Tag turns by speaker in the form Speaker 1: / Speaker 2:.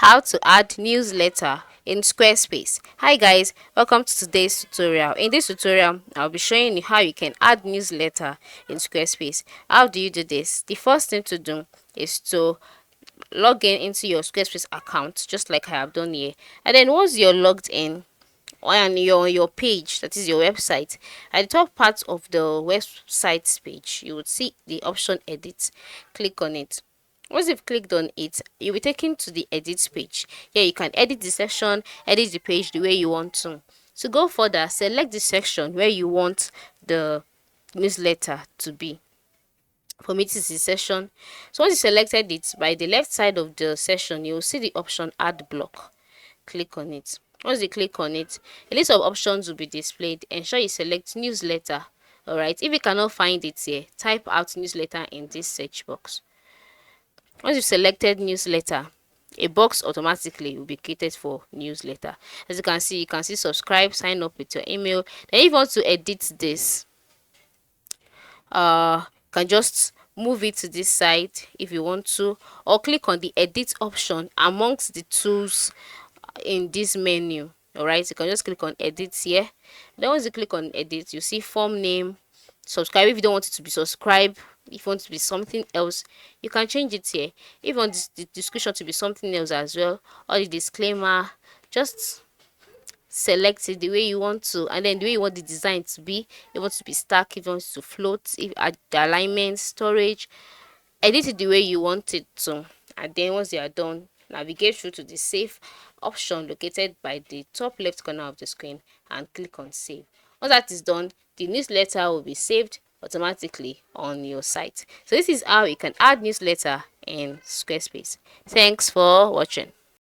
Speaker 1: How to add newsletter in Squarespace. Hi guys, welcome to today's tutorial. In this tutorial, I'll be showing you how you can add newsletter in Squarespace. How do you do this? The first thing to do is to log in into your Squarespace account, just like I have done here. And then once you're logged in on your page, that is your website, at the top part of the website page, you would see the option edit. Click on it. Once you've clicked on it, you'll be taken to the edit page. Here you can edit the section, edit the page the way you want to. To go further, select the section where you want the newsletter to be. For me, this is the session. So once you selected it, by the left side of the session, you will see the option add block. Click on it. Once you click on it, a list of options will be displayed. Ensure you select newsletter. Alright, if you cannot find it here, type out newsletter in this search box. Once you've selected newsletter, a box automatically will be created for newsletter. As you can see subscribe, sign up with your email. Then if you want to edit this, you can just move it to this side if you want to, or click on the edit option amongst the tools in this menu. Alright, you can just click on edit here. Then once you click on edit, you see form name, subscribe. If you don't want it to be subscribe, if you want it to be something else, you can change it here. If you want the description to be something else as well, or the disclaimer, just select it the way you want to, and then the way you want the design to be. If you want it to be stack, if you want it to float, if the alignment, storage, edit it the way you want it to. And then once you are done, navigate through to the save option located by the top left corner of the screen and click on save. Once that is done, the newsletter will be saved automatically on your site. So this is how you can add newsletter in Squarespace. Thanks for watching.